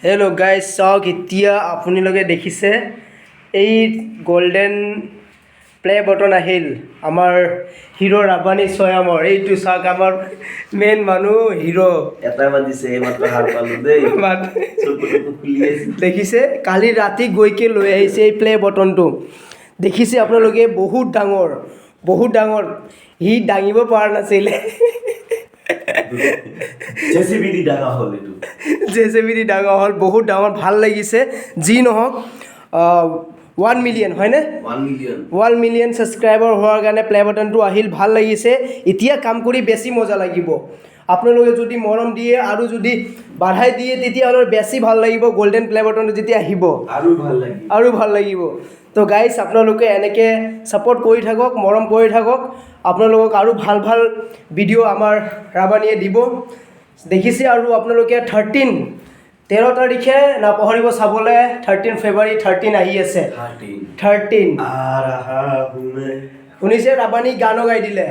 hello' guys চাওক এতিয়া আপোনালোকে দেখিছে এই গোল্ডেন প্লে বটন আহিল আমাৰ হিৰো ৰাবানী ছয়ামৰ এইটো চাওক আমাৰ মেইন মানুহ হিৰো এটা বাজিছে এইমাত্ৰ হাৰ পালোঁ দেই চকুটো খুলি আছে দেখিছে কালি ৰাতি গৈকে লৈ আহিছে এই প্লে বটনটো দেখিছে আপোনালোকে বহুত ডাঙৰ সি দাঙিব পৰা নাছিলে জেচিবি দি ডাঙৰ হ'ল এইটো জেচিবি দি ডাঙৰ হ'ল বহুত ডাঙৰ ভাল লাগিছে যি নহওক 1 মিলিয়ন হয়নে 1 মিলিয়ন ছাবস্ক্ৰাইবাৰ হোৱাৰ কাৰণে প্লে বাটনটো আহিল ভাল লাগিছে এতিয়া কাম কৰি বেছি মজা লাগিব আপোনালোকে যদি মৰম দিয়ে আৰু যদি বাঢ়াই দিয়ে তেতিয়াহ'লে বেছি ভাল লাগিব গোল্ডেন প্লে বাটনটো যেতিয়া আহিব আৰু ভাল লাগিব তো গাইজ আপোনালোকে এনেকৈ ছাপোৰ্ট কৰি থাকক মৰম কৰি থাকক আপোনালোকক আৰু ভাল ভিডিঅ' আমাৰ ৰাবানীয়ে দিব দেখিছে আৰু আপোনালোকে 13 তাৰিখে নাপাহৰিব চাবলৈ 13 ফেব্ৰুৱাৰী 13 আহি আছে 13 শুনিছে ৰাবানী গানো গাই দিলে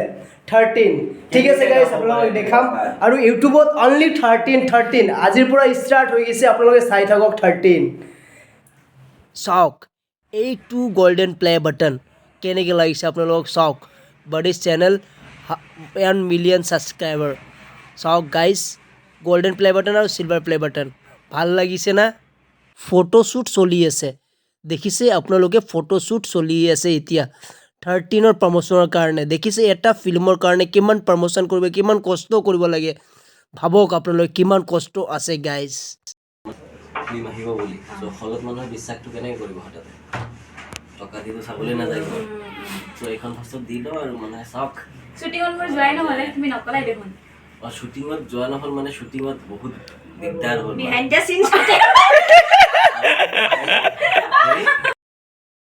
13 ঠিক আছে গাইজ আপোনালোকক দেখাম আৰু ইউটিউবত অনলি 13 আজিৰ পৰা ষ্টাৰ্ট হৈ গৈছে আপোনালোকে চাই থাকক 13 চাওক এইটো গোল্ডেন প্লে বাটন কেনেকৈ লাগিছে আপোনালোকক চাওক বাডিজ চেনেল 1 মিলিয়ন ছাবস্ক্ৰাইবাৰ চাওক গাইজ গোল্ডেন প্লে বাটন আৰু চিলভাৰ প্লে বাটন ভাল লাগিছে না ফটোশ্বুট চলি আছে দেখিছে আপোনালোকে ফটোশ্বুট চলি আছে এতিয়া 13ৰ প্ৰমোশ্যনৰ কাৰণে দেখিছে এটা ফিল্মৰ কাৰণে কিমান প্ৰমোশ্যন কৰিব কিমান কষ্ট কৰিব লাগে ভাবক আপোনালোকে কিমান কষ্ট আছে গাইজ ফিল্ম আহিব বুলি চ' হলত মানুহৰ বিশ্বাসটো কেনেকৈ কৰিব হঠাতে টকা দিটো চাবলৈ নাযায় চ' এইখন ফাৰ্ষ্টত দি লওঁ আৰু মানে চাওক শ্বুটিঙত মোৰ যোৱাই নহ'লে তুমি নকলাই দেখোন শ্বুটিঙত যোৱা নহ'ল মানে শ্বুটিঙত বহুত দিগদাৰ হ'ল বিহাইণ্ড দ্য চিন শ্বুটিং